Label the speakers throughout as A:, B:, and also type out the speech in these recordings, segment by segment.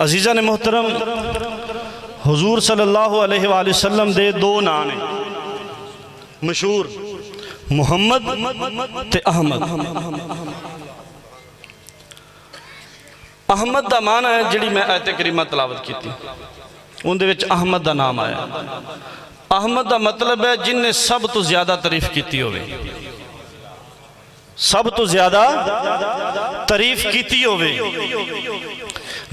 A: عزیزان محترم، حضور صلی اللہ علیہ وآلہ وسلم دے دو نام ہیں مشہور، محمد تے احمد۔ احمد دا معنی ہے جڑی میں آیت کریمہ تلاوت کی تھی ان دے وچ احمد دا نام آیا۔ احمد دا مطلب ہے جن نے سب تو زیادہ تعریف کیتی ہوئے، سب تو زیادہ تعریف کیتی ہوئے۔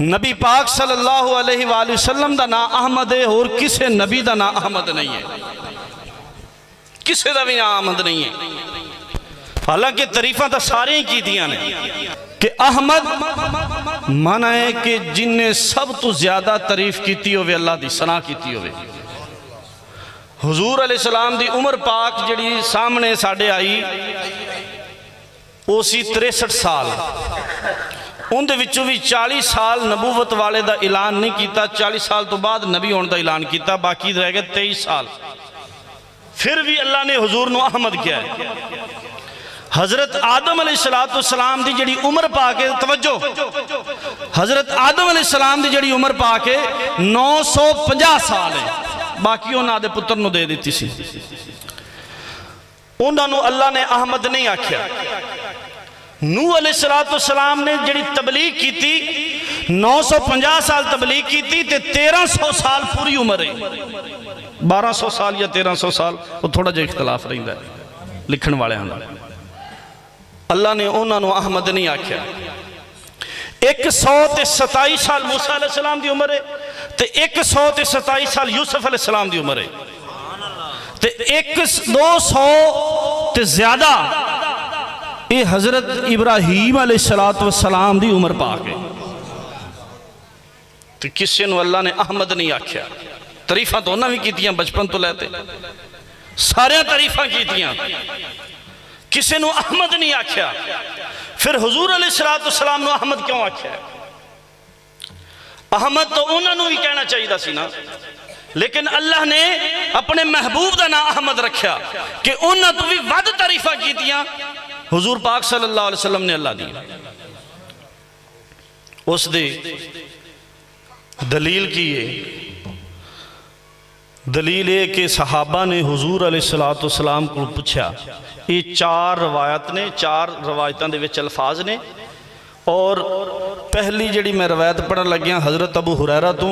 A: نبی پاک صلی اللہ علیہ وآلہ وسلم دا نام احمد ہے، اور کسے نبی دا نام احمد نہیں ہے، کسے دا بھی نام احمد نہیں ہے۔ حالانکہ تعریفاں تا سارے ہی کی دیا نے کہ احمد معنی ہے کہ جن نے سب تو زیادہ تعریف کیتی ہوئے، اللہ دی ثنا کیتی ہوئے۔ حضور علیہ السلام دی عمر پاک جڑی سامنے ساڑھے آئی اسی 63 سال، ان دے وچوں بھی 40 سال نبوت والے دا اعلان نہیں کیتا، 40 سال تو بعد نبی ہونے دا اعلان کیتا، باقی رہ گئے 23 سال۔ پھر بھی اللہ نے حضور نو احمد کیا ہے۔ حضرت آدم علیہ السلام دی جڑی عمر پاک ہے، توجہ، حضرت آدم علیہ السلام دی جڑی عمر پاک ہے 950 سال ہے، باقی انہاں دے پتر نو دے دیتی سی۔ انہاں نو اللہ نے احمد نہیں آکھیا۔ نوح علیہ السلام نے جڑی تبلیغ کی تھی 950 سال تبلیغ کی تھی تے 1300 سال پوری عمر ہے، 1200 سال یا 1300 سال، وہ تھوڑا جا اختلاف رہندا ہے لکھن والے ہاں۔ اللہ نے انہاں نو احمد نہیں آکھیا۔ 127 سال موسیٰ علیہ السلام دی عمر ہے تے 127 سال یوسف علیہ السلام دی عمر ہے تے 200 تے زیادہ یہ حضرت ابراہیم علیہ السلام دی عمر پاک ہے۔ تو کسی نو اللہ نے احمد نہیں آکھیا۔ تعریفاں تو انہاں بھی کیتیاں بچپن تو لیتے، سارے تعریفاں کیتیاں، کسی نو احمد نہیں آکھیا۔ پھر حضور علیہ السلام نو احمد کیوں آکھیا ہے؟ احمد تو انہاں نو بھی کہنا چاہیے دا سی نا، لیکن اللہ نے اپنے محبوب دا نام احمد رکھیا کہ انہاں تو بھی ود تعریفاں کیتیاں حضور پاک صلی اللہ علیہ وسلم نے اللہ دی۔ اس دے دلیل کی ہے، دلیل ہے کہ صحابہ نے حضور علیہ السلام کو پوچھا، یہ 4 روایت نے، 4 روایتاں دے وچ الفاظ نے، اور پہلی جڑی میں روایت پڑھن لگیاں حضرت ابو ہریرہ تو،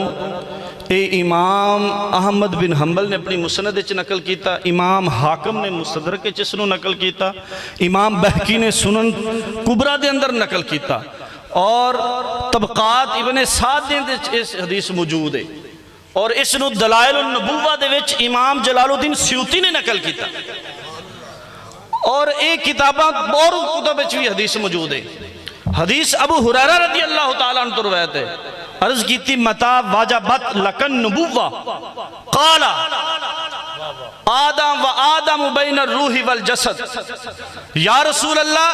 A: اے امام احمد بن حنبل نے اپنی مسند وچ نقل کیتا، امام حاکم نے مستدرک وچ اس نو نقل کیتا، امام بہقی نے سنن کبریٰ دے اندر نقل کیتا، اور طبقات ابن سعد دے اندر اس حدیث موجود ہے، اور اس نو دلائل النبوہ دے وچ امام جلال الدین سیوطی نے نقل کیتا، اور ایک کتاباں اور کتب وچ بھی حدیث موجود ہے۔ حدیث ابو ہریرہ رضی اللہ تعالیٰ عنہ تو روایت ہے، عرض کی تھی متا واجبت لکن نبوہ قال آدم و آدم بین الروح والجسد، یا رسول اللہ،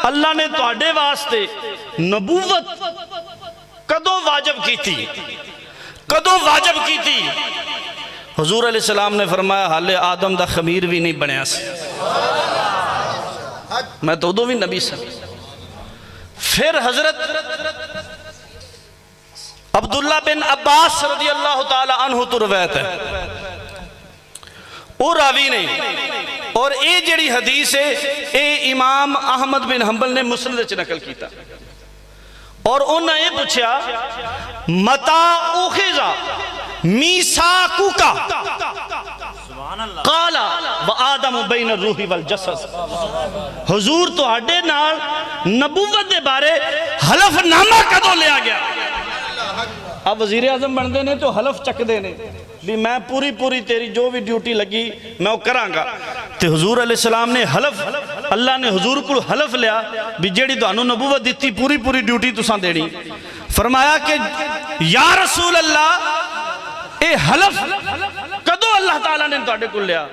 A: اللہ نے تو اڈے واسطے نبوت کدوں واجب کی تھی، کدوں واجب کی تھی؟ حضور علیہ السلام نے فرمایا حالے آدم دا خمیر بھی نہیں بنیا سی، میں تو دو بھی نبی سے۔ پھر حضرت عبداللہ بن عباس رضی اللہ تعالی عنہ تو روایت ہے، اور راوی نے، اور اے جڑی حدیث ہے اے امام احمد بن حنبل نے مسند وچ نقل کیتا، اور انہاں یہ پوچھا متا اخذا میثاقک قال وآدم بین الروح والجسد، حضور تو اڈے نال نبوت دے بارے حلف نامہ کدوں لیا گیا؟ اب وزیر اعظم بن دے نے تو حلف چک دے نے بھی میں پوری تیری جو بھی ڈیوٹی لگی میں وہ کران گا، تے حضور علیہ السلام نے حلف، اللہ نے حضور کو حلف لیا بھی جیڑی دانو نبوت دیتی پوری ڈیوٹی تسان دینی۔ فرمایا کہ یا رسول اللہ، اے حلف کدوں اللہ تعالیٰ نے تو اڈے کو لیا؟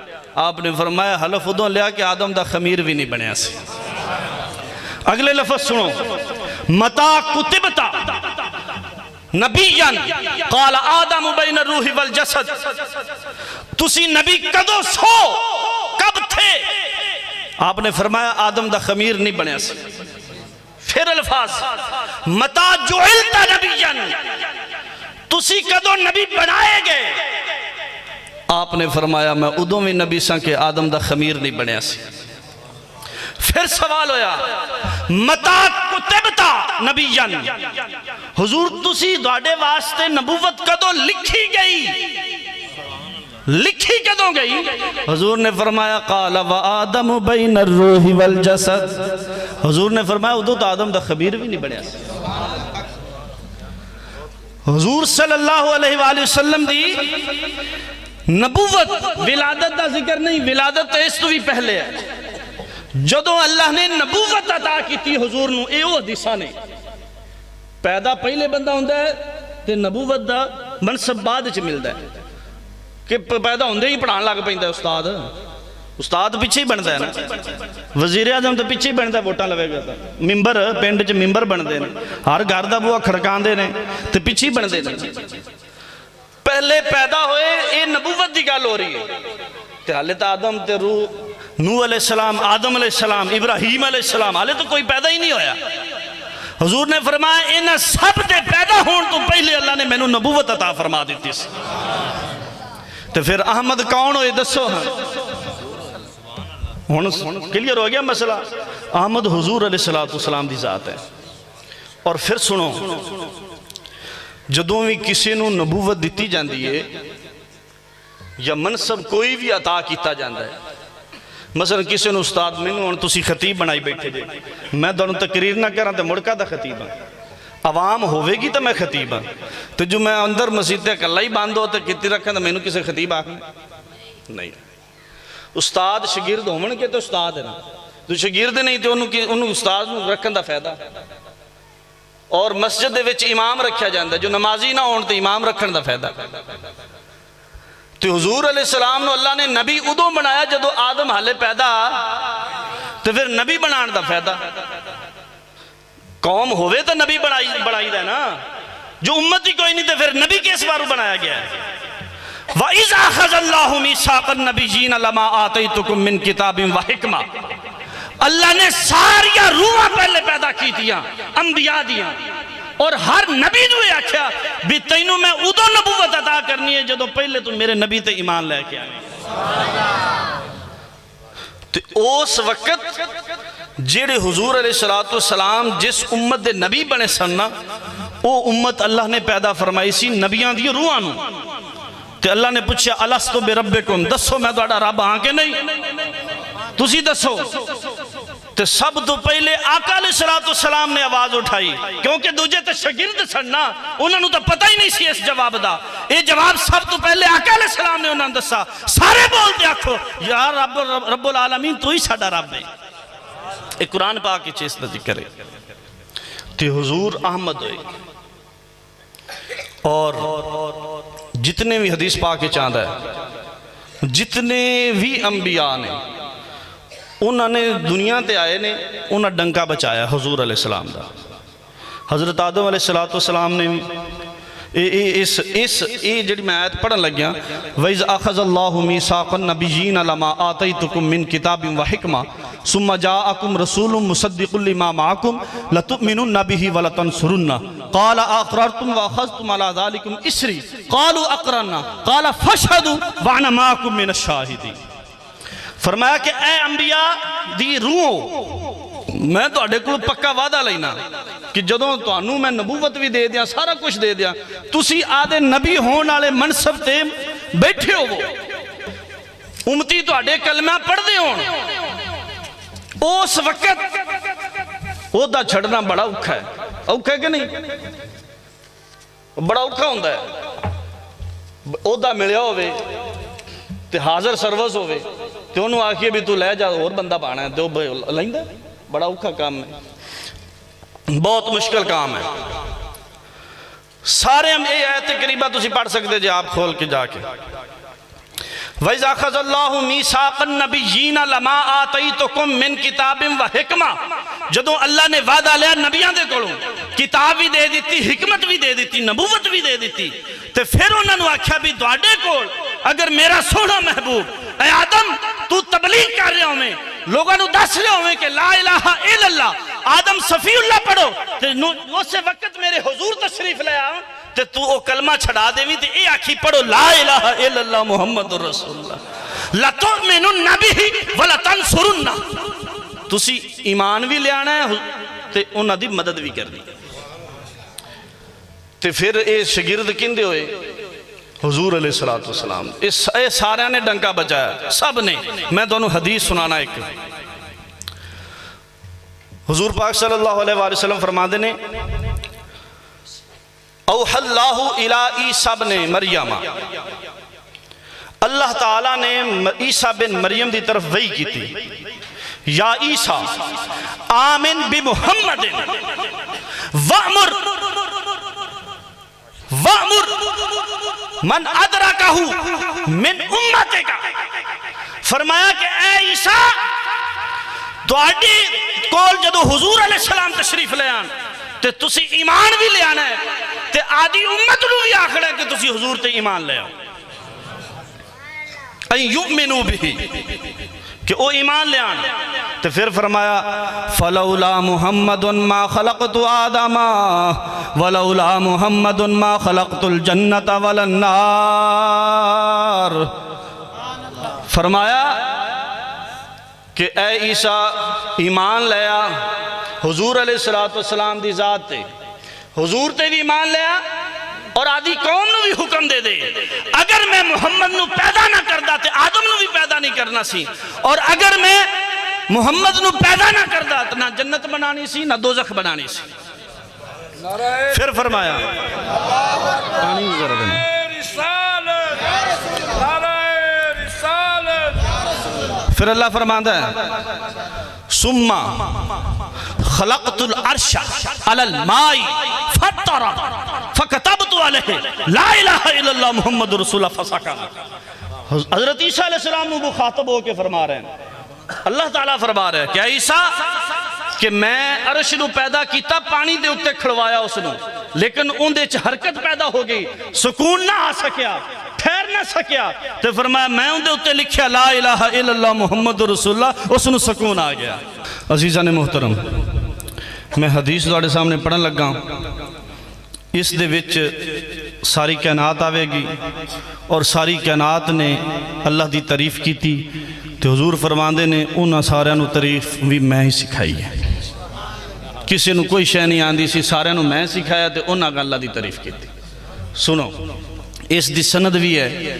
A: آپ نے فرمایا حلف ادوں لیا کہ آدم دا خمیر بھی نہیں بنیا سی۔ اگلے لفظ سنو، متا کتبتا نبیاً قال آدم بین الروح والجسد، تسی نبی کدو سو کب تھے؟ آپ نے فرمایا آدم دا خمیر نہیں بنیا سی۔ پھر الفاظ متا جعلت نبیاً، تسی کدو نبی بنائے گئے؟ آپ نے فرمایا میں ادوں میں نبی ساں کہ آدم دا خمیر نہیں بنیا سی۔ پھر سوال ہویا متا کتبتا نبیان، حضور تسی دوڑے واسطے نبوت کدو لکھی گئی؟ لکھی کدو گئی؟ حضور نے فرمایا قال وآدم بین الروح والجسد، حضور نے فرمایا ادو تو آدم دا خبیر بھی نہیں بنیا سی۔ حضور صلی اللہ علیہ وآلہ وسلم دی نبوت، ولادت دا ذکر نہیں، ولادت اس تو بھی پہلے ہے۔ جدو اللہ نے نبوت عطا کی تھی حضور نو، اے وہ حدیثہ نہیں، پیدا پہلے بندہ ہوندہ ہے تے نبوت دا منصب بعد چ ملدا ہے کہ پیدا ہوندے ہی پڑھان لگ پیندا ہے استاد، استاد پیچھے ہی بندا ہے نا، وزیر اعظم تو پیچھے ہی بندا ہے، ووٹاں لوے گا، ممبر پنڈ چ ممبر بندے نے، ہر گھر دا بوا کھڑکاندے نے تے پیچھے ہی بندے نے۔ پہلے پیدا ہوئے اے نبوت دی گل ہو رہی ہے تے حالے تا آدم تے روح، نوح علیہ السلام، آدم علیہ السلام، ابراہیم علیہ السلام، حالے تو کوئی پیدا ہی نہیں ہویا۔ حضور نے فرمایا انہاں سب دے پیدا ہون تو پہلے اللہ نے مینوں نبوت عطا فرما دیتی سی۔ تو پھر احمد کون ہوئے دسو؟ ہن کلیئر ہو گیا مسئلہ، احمد حضور علیہ السلام دی ذات ہے۔ اور پھر سنو، جدوں بھی کسی نو نبوت دیتی جاندی ہے یا منصب کوئی بھی عطا کیتا جاندہ ہے، مثلا کسی نو استاد مینوں ہن تسی خطیب بنائی بیٹھے جے، میں دونوں تقریر نہ کراں تے مڑکا دا خطیب ہاں، عوام ہوئے گی تو میں خطیب ہاں، تو جو میں اندر مسجد تے کلا ہی باندھو تے کتی رکھاں تو مینوں کسی خطیب آکھنا نہیں۔ استاد شاگرد ہون کے تو استاد ہے نا، تو شاگرد نہیں تو انہوں استاد نو رکھن دا فائدہ۔ اور مسجد دے وچ امام رکھیا جاندہ، جو نمازی نہ ہون تو امام رکھن دا فائدہ۔ تو حضور علیہ السلام نو اللہ نے نبی ادو بنایا جدو آدم حالے پیدا، تو پھر نبی بنان دا فائدہ۔ قوم ہوئے تو نبی بڑھائی دا نا، جو امت ہی کوئی نہیں تو پھر نبی کس بارو بنایا گیا ہے۔ وَإِذْ أَخَذَ اللَّهُ مِيثَاقَ النَّبِيِّينَ لَمَا آتَيْتُكُم مِّن كِتَابٍ وَحِكْمَةٍ، اللہ نے ساریا روحاں پہلے پیدا کی تیاں، انبیاء دیاں، اور ہر نبی نو یہ آکھیا بھی تینوں میں ادو نبوت عطا کرنی ہے جدو پہلے تو میرے نبی تے ایمان لے کے آئے۔ تو اس وقت جیڑے حضور علیہ السلام جس امت دے نبی بنے سننا، وہ امت اللہ نے پیدا فرمائی سی نبیان دی روحاں نو۔ تو اللہ نے پوچھا الستو بربکم، دسو میں دوڑا رب ہاں کے نہیں؟ تسی دسو۔ تو سب تو پہلے آقا علیہ السلام نے آواز اٹھائی، کیونکہ دوجہ تے شاگرد سننا، انہوں نے تو پتہ ہی نہیں سی اس جواب دا۔ یہ جواب سب تو پہلے آقا علیہ السلام نے انہوں نے دسا، سارے بولتے آکھو یا رب العالمین تو ہی ساڈا رب ہے۔ ایک قرآن پاک کی چیز دا ذکر ہے۔ تو حضور احمد ہوئے، اور جتنے بھی حدیث پاک چاندہ ہے، جتنے بھی انبیاء نے انہوں نے دنیا تے آئے نے، انہوں نے ڈنکا بچایا حضور علیہ السلام دا۔ حضرت آدم علیہ السلام نے جڑی میں آیت پڑھن لگیا، وَإِذْ أَخَذَ اللَّهُ مِيثَاقَ النَّبِيِّينَ لَمَا آتَيْتُكُم مِّن كِتَابٍ وَحِكْمَةٍ ثُمَّ جَاءَكُمْ رَسُولٌ مُصَدِّقٌ لِمَا مَعَكُمْ لَتُؤْمِنُنَّ بِهِ وَلَتَنصُرُنَّهُ قَالَ أَقْرَرْتُمْ وَأَخَذْتُمْ عَلَى ذَلِكُمْ إِصْرِي قَالُوا أَقْرَرْنَا قَالَ فَاشْهَدُوا وَأَنَا مَعَكُمْ مِنَ الشَّاهِدِينَ۔ فرمایا کہ اے انبیاء دی روحوں، میں تو اڈے کو پکا وعدہ لینا کہ جدوں تو انہوں میں نبوت بھی دے دیا، سارا کچھ دے دیا، تسی آدھے نبی ہون آلے منصب تے بیٹھے ہو، وہ امتی تو اڈے کلمہ پڑھ دے ہون، اس وقت وہ دا چھڑنا بڑا اوکھا ہے، اوکھا ہے کہ نہیں؟ بڑا اوکھا ہوندہ ہے، وہ دا ملیا ہوئے تے حاضر سروس ہوئے تے انہوں آکھئے بھی تو لے جا اور بندہ پانا ہے، تو لائندہ بڑا اوکھا کام ہے، بہت مشکل کام ہے۔ سارے ہم یہ آیت قریبہ تسی پڑھ سکتے جے آپ کھول کے جا کے۔ وَإِذْ أَخَذَ اللَّهُ مِيثَاقَ النَّبِيِّينَ لَمَا آتَيْتُكُم مِّن كِتَابٍ وَحِكْمَةٍ، جدوں اللہ نے وعدہ لیا نبیان دے کولوں، کتاب بھی دے دیتی، حکمت بھی دے دیتی، نبوت بھی دے دیتی، تے پھر انہوں نے آکھیا بھی دوڑے کول اگر میرا سونا محبوب اے آدم تو تبلیغ کر رہے ہوئے، لوگوں نے دس رہے ہوئے کہ لا الہ الا اللہ، آدم صفی اللہ پڑھو، تے اس وقت میرے حضور تشریف لے آؤں، تے تو او کلمہ چھڑا دے بھی تے اے آکھی پڑھو لا الہ الا اللہ محمد رسول اللہ لَتُؤْمِنُنَّ بِهِ وَلَتَنْصُرُنَّ تسی ایمان بھی لے آنا ہے تے انہاں دی مدد بھی کرنی تے پھر اے شگرد کندے ہوئے حضور علیہ السلام اے سارے نے ڈنکا بچایا سب نے میں دونوں حدیث سنانا ایک حضور پاک صلی اللہ علیہ وآلہ وسلم فرما دینے اوحى اللہ الی عیسیٰ بن مریم اللہ تعالیٰ نے عیسیٰ بن مریم دی طرف وحی کی تھی یا عیسیٰ آمن بمحمد وَأْمُرْ من ادرکہ من امتک فرمایا کہ اے عیسیٰ تو آڈی کول جدو حضور علیہ السلام تشریف لے آن تے تسی ایمان بھی لے آنا ہے تے آدھی امت نو بھی آخر ہے کہ تسی حضور تے ایمان لے آؤ این یؤمنو بھی کہ او ایمان لے آن تے پھر فرمایا فَلَوْلَا مُحَمَّدٌ مَا خَلَقْتُ آدَمَا وَلَوْلَا مُحَمَّدٌ مَا خَلَقْتُ الْجَنَّةَ وَلَا النَّارِ فرمایا کہ اے عیسیٰ ایمان لیا حضور علیہ السلام دی ذات تے حضور تے بھی ایمان لیا اور آدھی قوم نو بھی حکم دے دے اگر میں محمد نو پیدا نہ کردا تے آدم نو بھی پیدا نہیں کرنا سی اور اگر میں محمد نو پیدا نہ کردا تو نہ جنت بنانی سی نہ دوزخ بنانی سی پھر فرمایا پھر اللہ فرماتا ہے ثم خلقت العرش علی الماء فطر فكتبت علیہ لا الہ الا اللہ محمد رسول اللہ فسکا حضرت عیسیٰ علیہ السلام کو مخاطب ہو کے فرما رہے ہیں اللہ تعالیٰ فرما رہے ہیں کہ عیسیٰ کہ میں عرش نو پیدا کیتا پانی دے اتے کھڑوایا اس نو لیکن ان دے حرکت پیدا ہو گئی سکون نہ آ سکیا ٹھہر نہ سکیا تو فرمایا میں ان دے اتے لکھیا لا الہ الا اللہ محمد رسول اللہ اس نو سکون آ گیا عزیزان محترم میں حدیث دوڑے سامنے پڑھن لگا اس دے وچ ساری کائنات آوے گی اور ساری کائنات نے اللہ دی تعریف کی تھی تو حضور فرماندے نے انہاں سارے نو تعریف بھی میں ہی سکھائی ہے کسی نو کوئی شے نہیں آندی سی سارے نو میں سکھایا تے انہاں کا اللہ دی تعریف کی تھی سنو اس دی سند بھی ہے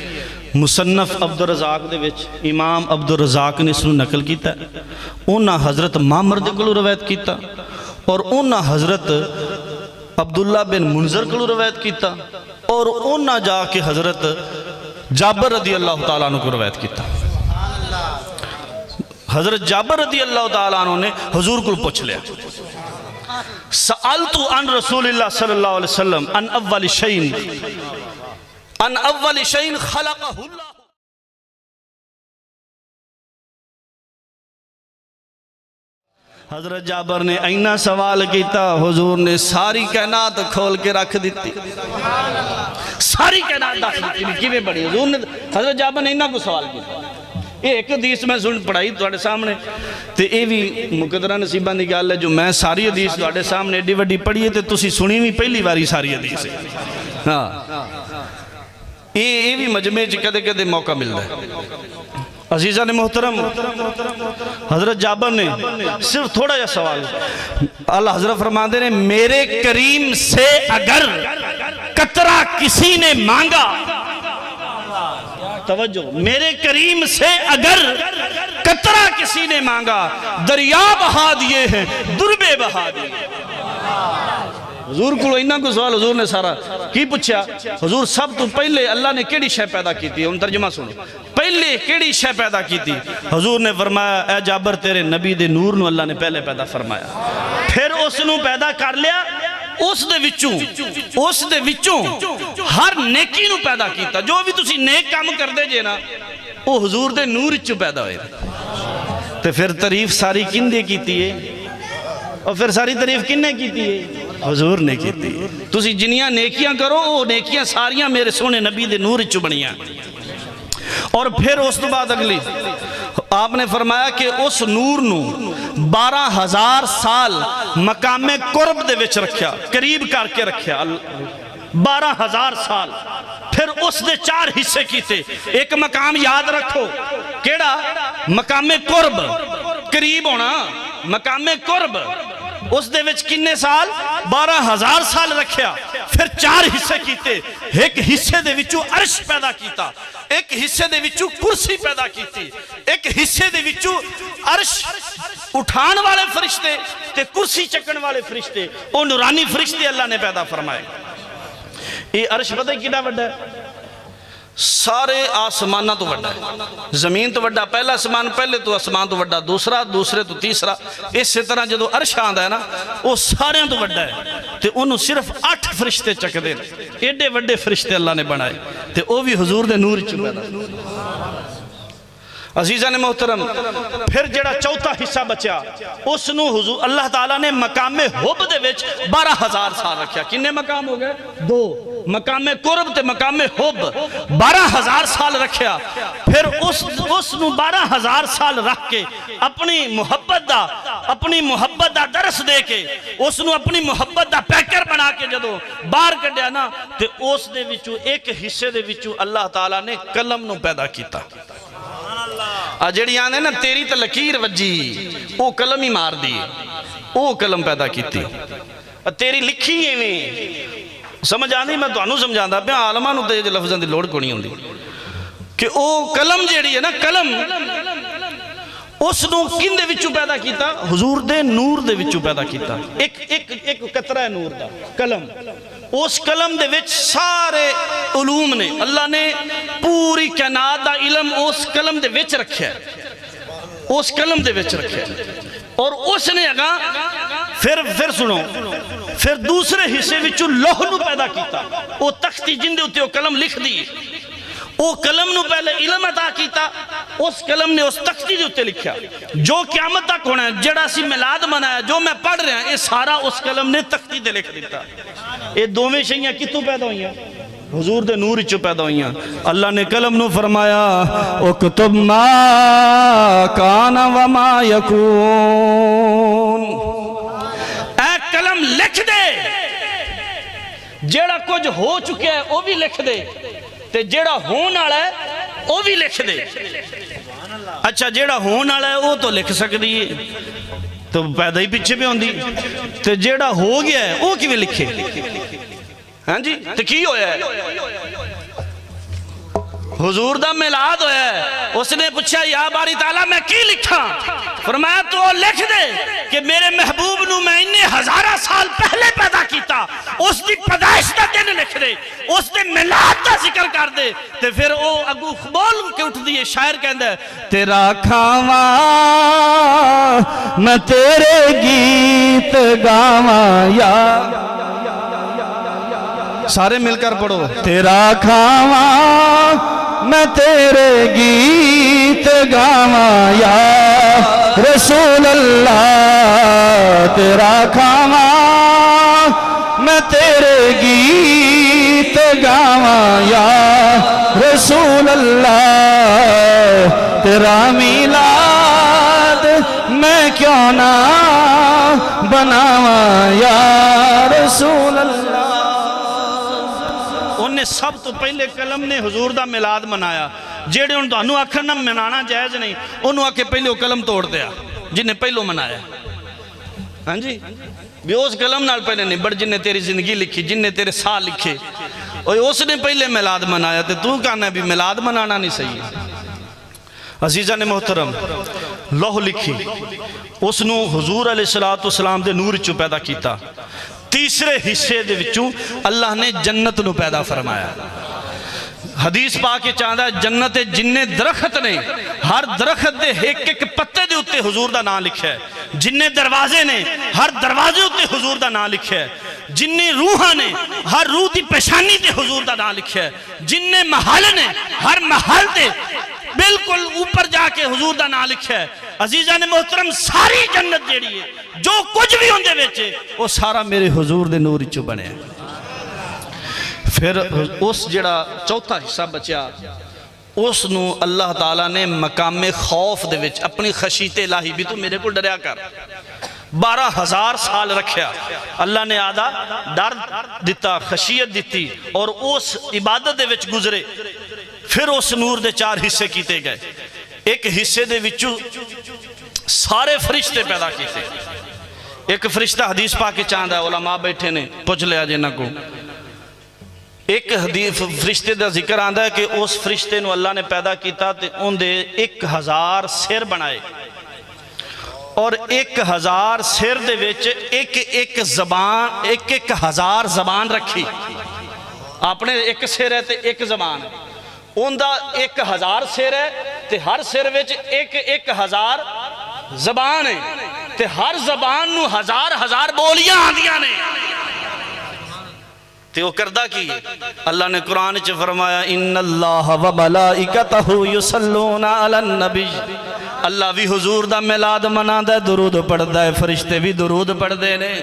A: مصنف عبدالرزاق دے وچ امام عبدالرزاق نے اس نو نقل کیتا ہے انہاں حضرت معمر دے کولوں روایت کیتا اور انہاں حضرت عبداللہ بن منذر کولوں روایت کیتا اور انہاں جا کے حضرت جابر رضی اللہ تعالیٰ عنہ کو روایت کیتا حضرت جابر رضی اللہ تعالیٰ عنہ نے حضور کو پوچھ لیا سألتو عن رسول اللہ صلی اللہ علیہ وسلم ان اول شئین خلقہ اللہ حضرت جابر نے اینا سوال کیتا حضور نے ساری کائنات کھول کے رکھ دیتی ساری کائنات داخل کی کیویں بڑی حضور نے حضرت جابر نے اینا کو سوال کیتا ایک حدیث میں سن پڑھائی توڑے سامنے تے اے بھی مقدرہ نصیبہ دی گل ہے جو میں ساری حدیث توڑے سامنے ایڈی وڈی پڑھی ہے تے تسی سنی بھی پہلی باری ساری حدیث ہے ہاں اے بھی مجمع چ کدے کدے موقع ملتا ہے عزیزان محترم حضرت جابر نے صرف تھوڑا جا سوال اللہ حضرت فرماندے نے میرے کریم سے اگر قطرہ کسی نے مانگا توجہ میرے کریم سے اگر قطرہ کسی نے مانگا دریا بہا دیے ہیں دربے بہا دیے حضور کو انہاں کو سوال حضور نے سارا کی پوچھا حضور سب تو پہلے اللہ نے کیڑی شے پیدا کی تھی ان ترجمہ سنو پہلے کیڑی شے پیدا کی تھی حضور نے فرمایا اے جابر تیرے نبی دے نور نو اللہ نے پہلے پیدا فرمایا پھر اس نو پیدا کر لیا اس دے وچوں ہر نیکی نو پیدا کیتا جو بھی تسی نیک کام کر دے جے نا وہ حضور دے نور وچوں پیدا ہوئے تو پھر تعریف ساری کن دے کیتی ہے اور پھر ساری تعریف کن نے کیتی ہے حضور نے کیتی ہے تسی جنیاں نیکیاں کرو وہ نیکیاں ساریاں میرے سونے نبی دے نور وچوں بنیاں اور پھر اس تو بعد اگلی آپ نے فرمایا کہ اس نور نو 12,000 سال مقام قرب دے وچ رکھیا قریب کر کے رکھیا 12,000 سال پھر اس دے 4 حصے کیتے ایک مقام یاد رکھو کیڑا مقام قرب قریب ہونا مقام قرب اس دے وچ کنے سال 12,000 سال رکھیا پھر 4 حصے کیتے ایک حصے دے وچوں عرش پیدا کیتا ایک حصے دے وچوں کرسی پیدا کیتی ایک حصے دے وچوں عرش اٹھان والے فرشتے تے کرسی چکن والے فرشتے او نورانی فرشتے اللہ نے پیدا فرمائے یہ عرش پتہ کیڑا وڈا ہے سارے آسمانہ تو وڈا ہے زمین تو وڈا پہلا آسمان پہلے تو آسمان تو وڈا دوسرا دوسرے تو تیسرا اس طرح جدو عرش آندا ہے نا وہ سارے تو وڈا ہے تے انہوں صرف 8 فرشتے چک دے ایڈے وڈے فرشتے اللہ نے بنائے تے وہ بھی حضور دے نور چ پیدا عزیزان محترم پھر جڑا چوتھا حصہ بچیا اس نو حضور اللہ تعالیٰ نے مقام حب دے وچ 12,000 سال رکھیا کنے مقام ہو گئے 2 مقام قرب تے مقام حب 12,000 سال رکھیا پھر اس نو 12,000 سال رکھ کے اپنی محبت دا درس دے کے اس نو اپنی محبت دا پیکر بنا کے جدو باہر کڈیا نا تے اس دے وچوں ایک حصے دے وچوں اللہ تعالیٰ نے قلم نو پیدا کیتا جڑی آنے نا تیری تا لکیر وجی او قلم ہی مار دی او قلم پیدا کیتی تیری لکھی ایویں سمجھ آندی میں تو انہوں سمجھاندہ پہ عالمہ نو تے لفظاں دی لوڑ کونی ہوندی کہ او قلم جڑی ہے نا قلم اس نو کن دے وچوں پیدا کیتا حضور دے نور دے وچوں پیدا کیتا ایک قطرہ نور دا قلم اس قلم دے وچ سارے علوم نے اللہ نے پوری کائنات دا علم اس قلم دے وچ رکھیا اس قلم دے وچ رکھیا اور اس نے اگا پھر سنو پھر دوسرے حصے وچوں لوح نو پیدا کیتا وہ تختی جن دے ہوتے وہ قلم لکھ دی وہ قلم نو پہلے علم عطا کیتا اس قلم نے اس تختی دے ہوتے لکھیا جو قیامت تک ہونا ہے جڑا سی میلاد منایا جو میں پڑھ رہا ہوں یہ سارا اس قلم نے تختی دے لکھ دیتا یہ دوویں شیئیں کتوں پیدا ہوئی ہیں حضور دے نور چو پیدا ہوئی ہیں اللہ نے قلم نو فرمایا اکتب ما کان وما یکون اے قلم لکھ دے جیڑا کچھ ہو چکے ہے وہ بھی لکھ دے تے جیڑا ہون آڑا ہے وہ بھی لکھ دے اچھا جیڑا ہون آڑا ہے وہ تو لکھ سکتی ہے تو پیدا ہی پیچھے بھی ہوندی تے جیڑا ہو گیا ہے وہ کیویں لکھے ہاں جی تے کی ہویا ہے حضور دا میلاد ہویا ہے اس نے پوچھا یا باری تعالیٰ میں کی لکھا فرمایا تو لکھ دے کہ میرے محبوب نو میں انہیں 1000 سال پہلے پیدا کیتا اس دی پیدائش دا دن لکھ دے اس دے میلاد دا ذکر کر دے تے پھر او اگو بول کے اٹھ دیئے شاعر کہندہ ہے تیرا کھاواں میں تیرے گیت گاواں یا سارے مل کر پڑھو تیرا کھاواں میں تیرے گیت گاواں یا رسول اللہ تیرا کھاواں میں تیرے گیت گاواں یا رسول اللہ تیرا میلاد میں کیوں نہ بناواں یا رسول اللہ انہیں سب تو پہلے قلم نے حضور دا میلاد منایا جیڑے ان تو انہوں آکھرنا منانا جائز نہیں انہوں آکے پہلے وہ قلم توڑ دیا جنہیں پہلو منایا ہاں جی بھی اس قلم نال پہلے نہیں بڑھ جنہیں تیری زندگی لکھی جنہیں تیرے سال لکھے اور اس نے پہلے میلاد منایا تو کہنا ہے بھی میلاد منانا نہیں صحیح عزیزان محترم لوح لکھی اس نو حضور علیہ السلام دے نور چو پیدا کیتا تیسرے حصے دے وچوں اللہ نے جنت نو پیدا فرمایا حدیث پاک کے چاہتا ہے جنت جننے درخت نے ہر درخت دے ایک پتے دے اتے حضور دا نام لکھا ہے جننے دروازے نے ہر دروازے اتے حضور دا نام لکھا ہے جننے روحاں نے ہر روح دی پیشانی تے حضور دا نام لکھا ہے جننے محل نے ہر محل تے بالکل اوپر جا کے حضور دا نام لکھا ہے عزیزان محترم ساری جنت جیڑی ہے جو کچھ بھی ہوندے بیچے وہ سارا میرے حضور دے نور چو بنے ہیں پھر اس جڑا چوتھا حصہ بچیا اس نو اللہ تعالیٰ نے مقام خوف دے وچ اپنی خشیت الہی بھی تو میرے کو ڈریا کر 12,000 سال رکھیا اللہ نے آدھا ڈر دیتا خشیت دیتی اور اس عبادت دے وچ گزرے پھر اس نور دے 4 حصے کیتے گئے ایک حصے دے وچوں سارے فرشتے پیدا کیتے ایک فرشتہ حدیث پاک کے چاہتا ہے علماء بیٹھے نے پوچھ لیا جنہ کو ایک حدیث فرشتے دا ذکر آندا ہے کہ اس فرشتے نو اللہ نے پیدا کیتا تے ان دے 1000 سر بنائے اور 1000 سر دے وچ ایک زبان 1000 زبان رکھی اپنے ایک سر ہے تے ایک زبان ہے ان دا 1000 سر ہے تے ہر سر وچ 1000 زبان ہے تے ہر زبان نو 1000 بولیاں آندیاں نے تے وہ کردہ کی اللہ نے قرآن چ فرمایا ان اللہ و ملائکتہ یصلون علی النبی اللہ بھی حضور دا میلاد منادا ہے درود پڑھدا ہے فرشتے بھی درود پڑھدے نے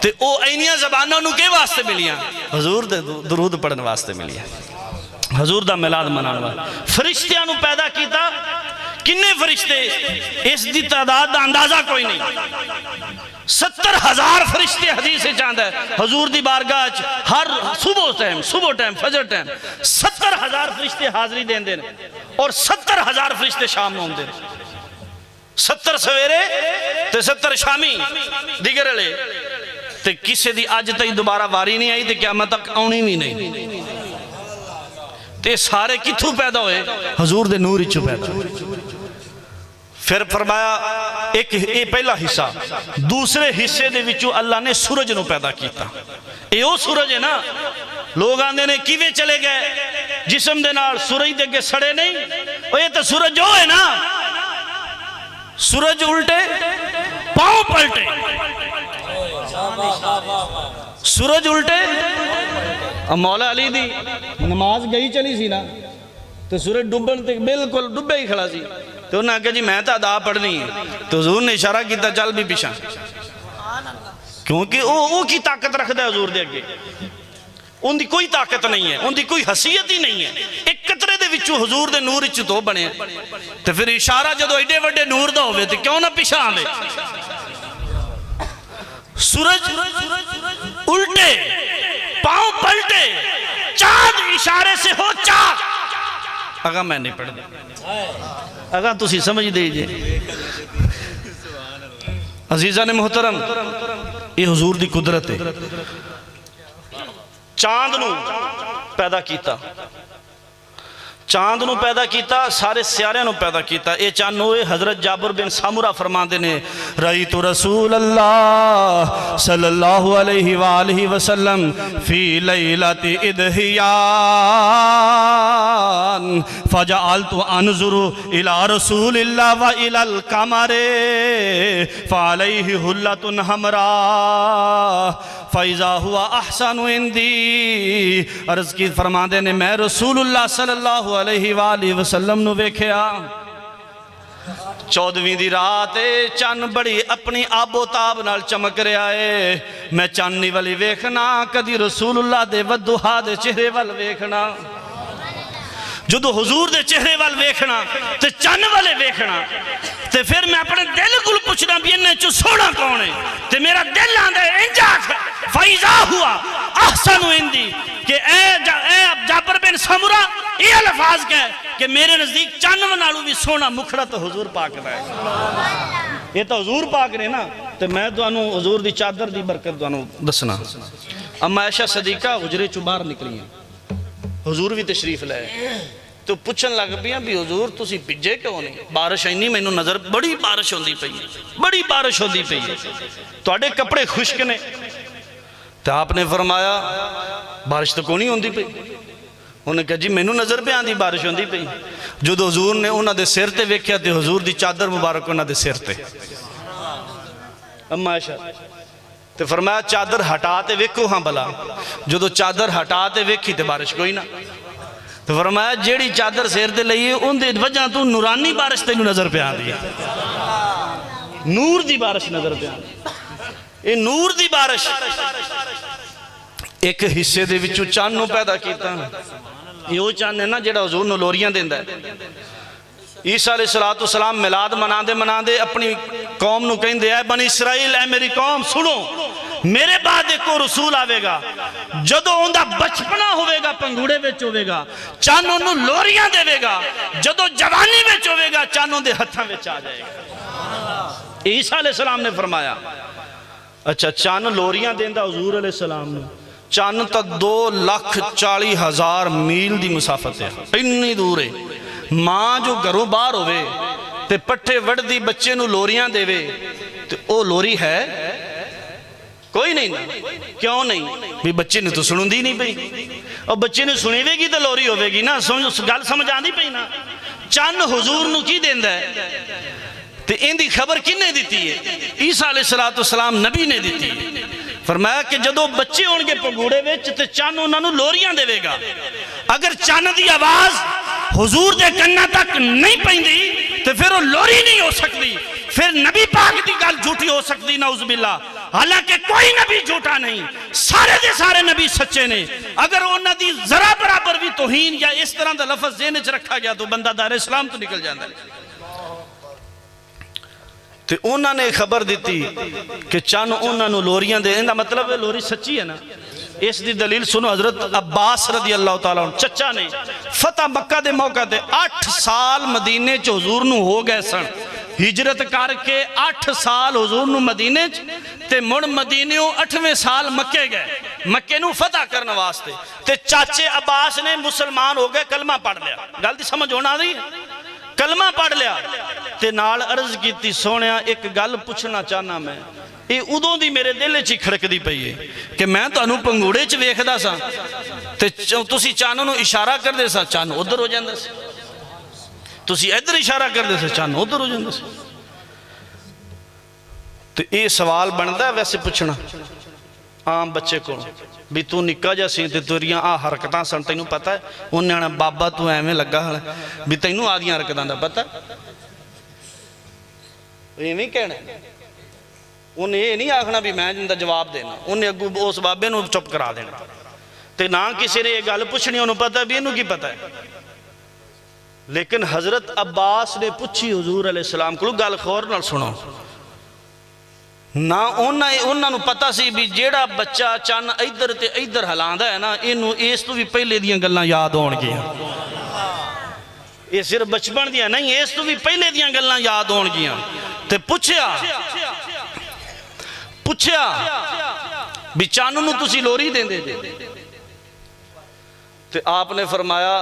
A: تے او اینیاں زباناں نو کے واسطے ملیاں حضور دے درود پڑھن واسطے ملیاں حضور دا میلاد منانا واسطے فرشتیاں نو پیدا کیتا کنے فرشتے اس دی تعداد دا اندازہ کوئی نہیں 70,000 فرشتے حدیث سے چاہتا ہے حضور دی بارگاہ ہر صبح ٹائم فجر ٹائم 70,000 فرشتے حاضری دیں دیں اور 70,000 فرشتے شام میں ہوں دیں 70 سویرے تے 70 شامی دیگر لے تے کسے دی آج تک دوبارہ واری نہیں آئی تے قیامت تک آنی بھی نہیں تے سارے کتھوں پیدا ہوئے حضور دے نور اچھو پیدا ہوئے پھر فرمایا ایک پہلا حصہ دوسرے حصے دے وچوں اللہ نے سورج نو پیدا کیتا اے او سورج ہے نا لوگ آندے نے کیویں چلے گئے جسم دے نال سورج دے کے سڑے نہیں او یہ تو سورج جو ہے نا سورج الٹے پاؤں پلٹے سورج الٹے مولا علی دی نماز گئی چلی سی نا تو سورج ڈوبن تے بالکل ڈوبے ہی کھڑا سی تو انہوں نے کہا جی میں تو ادا پڑھنی ہے تو حضور نے اشارہ کیتا چل بھی پیچھا کیونکہ وہ کی طاقت رکھتا ہے حضور دے اگے ان دی کوئی طاقت نہیں ہے ان دی کوئی حیثیت ہی نہیں ہے ایک قطرے دے وچوں حضور دے نور وچ تو بنے تو پھر اشارہ جدو ایڈے وڈے نور دا ہوئے تو کیوں نہ پیچھا آندے سورج الٹے پاؤں پلٹے چاند اشارے سے ہو چاند اگا میں نہیں پڑھ دیں اگا تسی سمجھ دیجئے عزیزان محترم یہ حضور دی قدرت ہے چاند نو پیدا کیتا چاند نو پیدا کیتا سارے سیارے نو پیدا کیتا اے چاند نوے حضرت جابر بن سامورہ فرماندے نے رأیت رسول اللہ صلی اللہ علیہ وآلہ وسلم فی لیلت ادھیان فجعلت انظر الى رسول اللہ و الى القمر فعلیہ حلت حمراء فَإِذَا هُوَ أَحْسَنُ عِنْدِي عرض کی فرماندے نے میں رسول اللہ صلی اللہ علیہ وآلہ وسلم نو ویکھیا 14ویں دی رات چن بڑی اپنی آب و تاب نال چمک رہا ہے میں چننی والی ویکھنا کدی رسول اللہ دے ودوہا دے چہرے وال ویکھنا جدو حضور دے چہرے وال ویکھنا تے چن والے ویکھنا تے پھر میں اپنے دل کو پوچھنا بھی انہیں چو سونا کون ہے تے میرا دل آندھا ہے انجا فائزہ ہوا احسن اندی کہ اے جابر بن سامورہ یہ الفاظ کہے کہ میرے نزدیک چانو نالو بھی سونا مکھڑا تو حضور پاک رہے یہ تو حضور پاک رہے نا تو میں تو انہوں حضور دی چادر دی برکت تو انہوں دسنا اما عائشہ صدیقہ حجرے چو باہر نکلی ہیں حضور بھی تشریف لائے تو پوچھن لگ پیا بھی حضور تسی پجے کیوں نہیں بارش اینی میں نو نظر بڑی بارش ہوندی پئی بڑی بارش ہوندی پئی تواڈے کپڑے خشک نے تو آپ نے فرمایا بارش تو کونی ہوندی پئی انہوں نے کہا جی میں نو نظر پہ آندی بارش ہوندی پئی جدو حضور نے انہاں دے سر تے ویکھیا تے حضور دی چادر مبارک انہاں دے سر تے اما عائشہ تے فرمایا چادر ہٹا تے ویکھو ہاں بلا جدو چادر ہٹا تے ویکھی تے بارش کوئی نہ تو فرمایا جیڑی چادر سیر تے لئیے ان دے وجہ تو نورانی بارش تے نظر پہ آ دی نور دی بارش نظر پہ آ دی یہ نور دی بارش ایک حصے دے وچوں چاند نو پیدا کیتا یہ وہ چاند ہے نا جیڑا حضور نو لوریاں دیندا ہے عیسیٰ علیہ السلام میلاد مناندے اپنی قوم نو کہندے اے بنی اسرائیل اے میری قوم سنو میرے بعد ایک رسول آوے گا جدو اندہ بچپنا ہوئے گا پنگوڑے وچ ہوئے گا چانوں نو لوریاں دے گا جدو جوانی وچ ہوئے گا چانوں دے ہتھاں وچ آ جائے گا عیسیٰ علیہ السلام نے فرمایا اچھا چان لوریاں دیندہ حضور علیہ السلام نے چان تا 2,40,000 میل دی مسافت ہے اتنی دور ہے ماں جو گھروں باہر ہوئے تے پٹھے وڑ دی بچے نو لوریاں دے وے تے او لوری ہے کوئی نہیں نا کیوں نہیں بھی بچے نے تو سنوں دی نہیں پئی اور بچے نے سنی وے گی تو لوری ہوئے گی نا گل سمجھ آن دی پئی نا چان حضور نو کی دیندہ ہے تے ان دی خبر کن نے دیتی ہے عیسیٰ علیہ السلام نبی نے دیتی ہے فرمایا کہ جدو بچے ہونگے پگوڑے وچ تے چان انہاں نو لوریاں دے گا اگر چان دی آواز حضور دے کنہ تک نہیں پہندی تو پھر وہ لوری نہیں ہو سکتی پھر نبی پاک دی گل جھوٹی ہو سکتی نعوذ باللہ حالانکہ کوئی نبی جھوٹا نہیں سارے دے سارے نبی سچے نے اگر انہاں دی ذرا برابر بھی توہین یا اس طرح دا لفظ ذہن وچ رکھا گیا تو بندہ دار اسلام تو نکل جاندہ ہے تو انہوں نے خبر دیتی کہ چانو انہوں نے لوریاں دے اندہ مطلب ہے لوری سچی ہے نا اس دی دلیل سنو حضرت عباس رضی اللہ تعالیٰ عنہ چچا نے فتح مکہ دے موقع دے 8 سال مدینے چ حضور نو ہو گئے سن ہجرت کر کے 8 سال حضور نو مدینے چ تے مڑ مدینیوں 8ویں سال مکے گئے مکے نو فتح کرنے واسطے تے چاچے عباس نے مسلمان ہو گئے کلمہ پڑھ لیا گل دی سمجھ ہونا دی کلمہ پڑھ لیا تے نال عرض کیتی سونیا ایک گل پوچھنا چاہنا میں یہ ادوں دی میرے دل چی کھڑک دی پئی ہے کہ میں تو انہوں پنگوڑے چ ویکھدا سا تے تسی چانوں نو اشارہ کر دے سا چانوں ادھر ہو جاندے سا تسی ادھر اشارہ کر دے سا چانوں ادھر ہو جاندے سا تو یہ سوال بندا ہے ویسے پوچھنا عام بچے کو بھی تو نکا جا سی تے توریاں حرکتاں سن تینوں پتہ ہے انہیں آنا بابا تو ایویں لگا ہے بھی تینوں آدیاں حرکتاں دا پتہ ایویں کہنا انہیں یہ نہیں آکھنا بھی میں جن دا جواب دینا انہیں اگو اس بابے نو چپ کرا دینا تے نہ کسی نے یہ گل پوچھنی انہوں پتہ بھی انہوں کی پتہ ہے لیکن حضرت عباس نے پوچھی حضور علیہ السلام کو گل خور نال سنو نہ انہوں نے پتا سی بھی جیڑا بچہ چان ایدر تے ایدر حلاندہ ہے نا انہوں اس تو بھی پہلے دیاں گلنا یاد ہون گیا یہ صرف بچپن دیا نہیں اس تو بھی پہلے دیاں گلنا یاد ہون گیا تے پوچھیا بھی چانوں نو تسی لوری دیں دے تے آپ نے فرمایا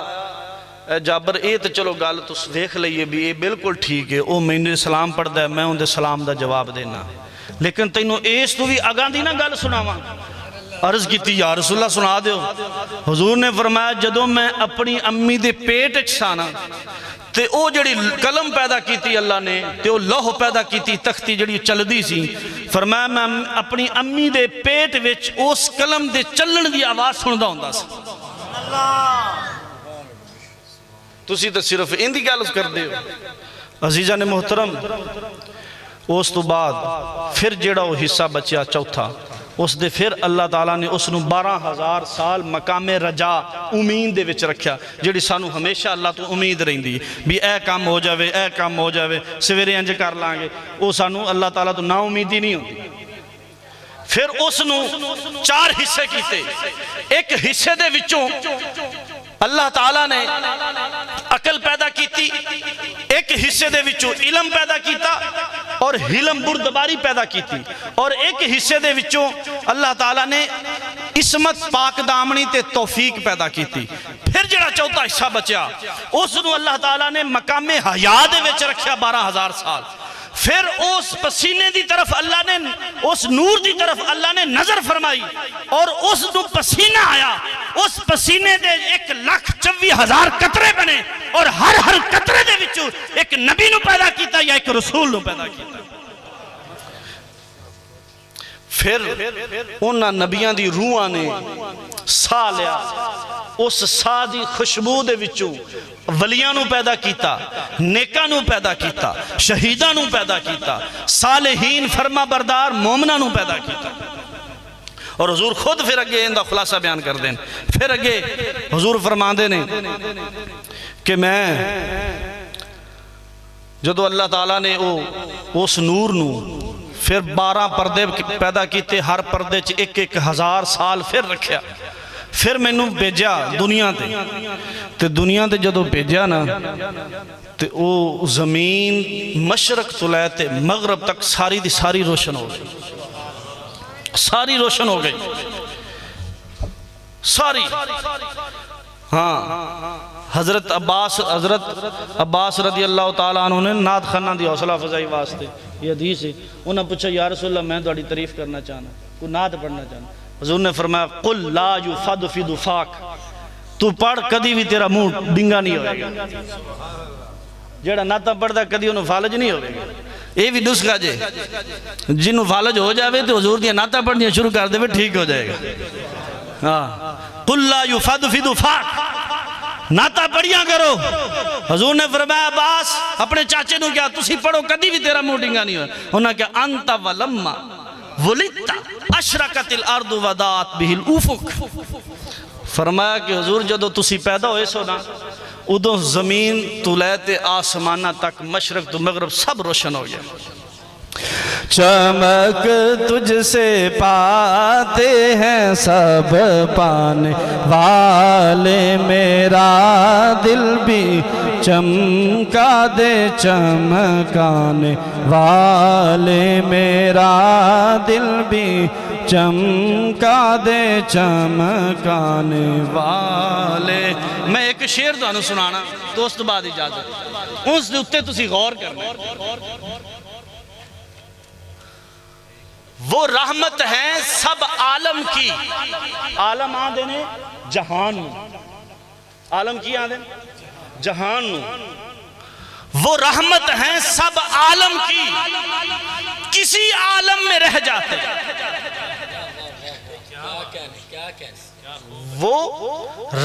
A: اے جابر اے تے چلو گل تس دیکھ لئیے بھی اے بالکل ٹھیک ہے او میں نے سلام پڑھ دا ہے میں ان دے سلام دا جواب دینا لیکن تینوں ایس تو بھی اگاں دی نا گل سناواں عرض کیتی یا رسول اللہ سنا دیو حضور نے فرمایا جدو میں اپنی امی دے پیٹ اچھانا تے او جڑی قلم پیدا کیتی اللہ نے تے او لوح پیدا کیتی تختی جڑی چل دی سی فرمایا میں اپنی امی دے پیٹ وچ اس قلم دے چلن دی آواز سن دا ہوندہ سا تسی تو صرف ان دی گل کر دے عزیزہ نے محترم اس تو بعد پھر جڑا وہ حصہ بچیا چوتھا اس دے پھر اللہ تعالیٰ نے اس نو 12,000 سال مقام رجا امید دے وچ رکھیا جڑی سانو ہمیشہ اللہ تو امید رہندی بھی اے کام ہو جاوے سویرے انج کر لانگے وہ سانو اللہ تعالیٰ تو نا امیدی نہیں ہوندی پھر اس نو 4 حصے کیتے ایک حصے دے وچوں اللہ تعالیٰ نے عقل پیدا کیتی ایک حصے دے وچوں علم پیدا کیتا اور حلم بردباری پیدا کیتی اور ایک حصے دے وچوں اللہ تعالیٰ نے عصمت پاک دامنی تے توفیق پیدا کیتی پھر جڑا چوتھا حصہ بچیا اس نو اللہ تعالیٰ نے مقام حیا دے وچ رکھیا 12,000 سال پھر اس پسینے دی طرف اللہ نے اس نور دی طرف اللہ نے نظر فرمائی اور اس نو پسینہ آیا اس پسینے دے 1,24,000 قطرے بنے اور ہر قطرے دے وچوں ایک نبی نو پیدا کیتا یا ایک رسول نو پیدا کیتا پھر انہاں نبیاں دی روحاں نے سا لیا اس سا دی خوشبو دے وچوں ولیاں نو پیدا کیتا نیکاں نو پیدا کیتا شہیداں نو پیدا کیتا صالحین فرما بردار مومناں نو پیدا کیتا اور حضور خود پھر اگے اندہ خلاصہ بیان کر دیں پھر اگے حضور فرمان دے نے کہ میں جدو اللہ تعالیٰ نے اس نور نو پھر 12 پردے پیدا کیتے، ہر پردے چ 1,000 سال پھر رکھیا، پھر میں نو بھیجا دنیا تے دنیا تے جدو بھیجا نا تے او زمین مشرق تو لے تے مغرب تک ساری دی ساری روشن ہو گئی، ساری روشن ہو گئی ساری۔ ہاں حضرت عباس رضی اللہ تعالیٰ عنہ نے نعت خانہ دی حوصلہ فضائی واسطے، یہ حدیث ہے، انہوں نے پوچھا یا رسول اللہ میں تہاڈی تعریف کرنا چاہنا، کوئی نعت پڑھنا چاہنا، حضور نے فرمایا قل لا یفد فی دفاق، تو پڑھ کدی بھی تیرا منہ ڈنگا نہیں ہوئے گا، جیڑا نعتہ پڑھتا کدی انہوں فالج نہیں ہوئے گا۔ یہ بھی نسخہ جے جنہوں فالج ہو جاوے تو حضور دیا نعتہ پڑھنی شروع کر دے ٹھیک ہو جائے گا۔ قل لا یفد فی دفاق، نعتہ پڑھیاں کرو۔ حضور نے فرمایا عباس اپنے چاچے نو کیا تسی پڑھو کدی بھی تیرا منہ ڈنگا نہیں ہوئے۔ انہوں نے کہا انت ولما ولدت اشرقت الارض ودات به الافق، فرمایا کہ حضور جدو تسی پیدا ہوئے سو نا ادو زمین تو لیتے آسمانہ تک مشرق تو مغرب سب روشن ہو گیا۔
B: چمک تجھ سے پاتے ہیں سب پانے والے، میرا دل بھی چمکا دے چمکانے والے، میرا دل بھی چمکا دے چمکانے والے۔
A: میں ایک شعر تانوں سنانا دوست بعد اجازت، اس دے اتے تسی غور کرنا۔ وہ رحمت ہیں سب عالم کی، عالم آدھے نے جہان نو، عالم کی آدھے جہان نو، وہ رحمت ہیں سب عالم کی، کسی عالم میں رہ جاتے، وہ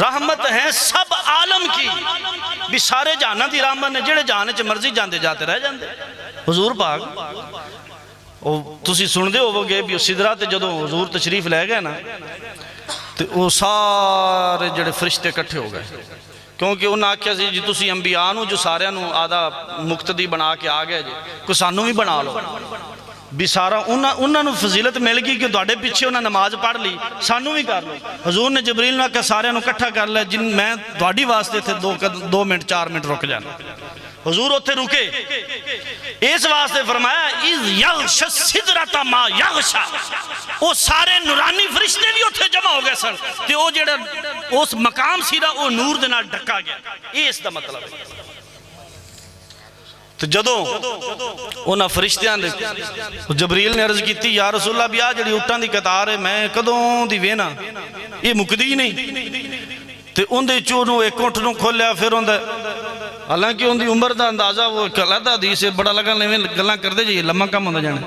A: رحمت ہیں سب عالم کی، بھی سارے جہانا دی رحمت نے، جڑے جہانے چے مرضی جاندے جاتے رہ جاندے۔ حضور پاک تسی سن دے ہو گئے بھی سدرہ تے جدو حضور تشریف لے گئے نا تے وہ سارے جڑے فرشتے کٹھے ہو گئے، کیونکہ انہاں آکھیا سی جی تسی انبیاء نو جو سارے نو آدھا مقتدی بنا کے آگئے جی کوئی سانو بھی بنا لو، بھی سارا انہاں نو فضیلت مل گئی کہ دوڑے پیچھے انہاں نماز پڑھ لی، سانو بھی کر لو۔ حضور نے جبریل نے کہا سارے نو کٹھا کر لے، جن میں دوڑی واسطے تھے 2 منٹ 4 منٹ رک جانا۔ حضور اتھے رکے، اس واسطے فرمایا اِذْ یغش السدرۃ ما یغشا، وہ سارے نورانی فرشتے بھی اتھے جمع ہو گئے سن کہ وہ جڑا اس مقام سیرا وہ نور دے نال ڈھکا گیا، یہ اس دا مطلب ہے۔ تو جدوں انہاں فرشتیاں دے جبریل نے عرض کیتی یا رسول اللہ بیا جڑی اٹھاں دی قطار ہے میں کدوں دی وینا یہ مکدی نہیں، تے ان دے چونوں ایک اٹھ نو کھولیا، پھر ان دے حالانکہ ان دی عمر دا اندازہ وہ کلادہ حدیث ہے بڑا لگا لیویں گلاں کر دے جی لمحہ کم ہوندہ جانے،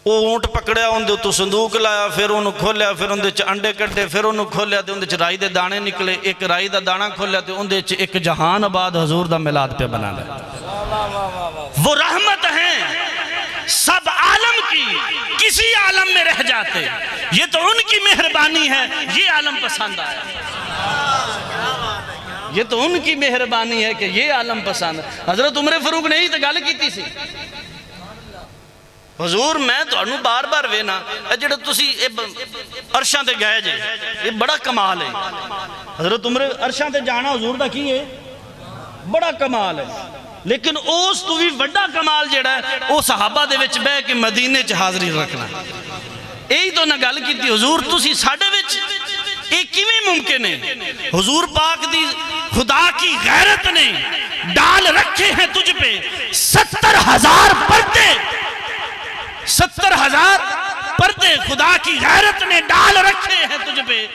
A: وہ اونٹ پکڑیا ان دے تو صندوق لایا، پھر انہوں کھولیا، پھر ان دے چ انڈے کٹے، پھر انہوں کھولیا تے ان دے چ رائی دے دانے نکلے، ایک رائی دا دانا کھولیا تے ان دے چ ایک جہان آباد حضور دا میلاد پہ بنا لیا۔ وہ رحمت ہیں سب عالم کی، کسی عالم میں رہ جاتے، یہ تو ان کی مہربانی ہے یہ عالم پسند آیا، یہ تو ان کی مہربانی ہے کہ یہ عالم پسند ہے۔ حضرت عمر فاروق نے ہی تو گل کیتی سی، حضور میں تو انہوں بار بار وینا جڑا تسی عرشاں تے گئے جے یہ بڑا کمال ہے۔ حضرت عمر عرشاں تے جانا حضور دا کی ہے بڑا کمال ہے، لیکن اس تو بھی بڑا کمال جڑا ہے وہ صحابہ دے وچ بے کہ مدینے چ حاضری رکھنا، یہی تو نہ گل کیتی حضور تسی ساڈے وچ یہ کیویں ممکن ہے؟ حضور پاک دی خدا کی غیرت نے ڈال رکھے ہیں تجھ پہ 70,000 پردے، 70,000 پردے، خدا کی غیرت نے ڈال رکھے ہیں تجھ پہ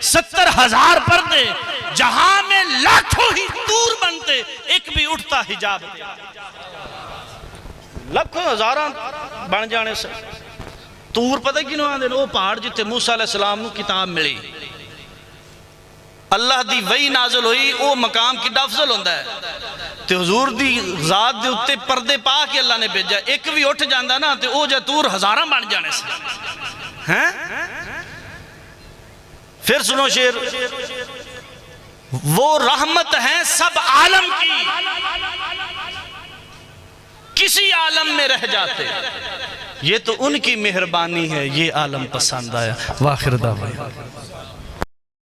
A: 70,000 پردے، جہاں میں لاکھوں ہی دور بنتے ایک بھی اٹھتا حجاب دے، لاکھوں ہزاراں بن جانے سے تور پتہ کینوں آن دے وہ پہاڑ جتے موسیٰ علیہ السلام نو کتاب ملی، اللہ دی وحی نازل ہوئی وہ مقام کی افضل ہوندہ ہے، تے حضور دی ذات دے اتے پردے پا کے اللہ نے بھیجا، ایک بھی اٹھ جاندہ نا تے او جا تور ہزاراں بن جانے سے۔ پھر سنو شیر، وہ رحمت ہیں سب عالم کی، کسی عالم میں رہ جاتے، یہ تو ان کی مہربانی ہے، یہ عالم پسند آیا۔ واخر دعوانا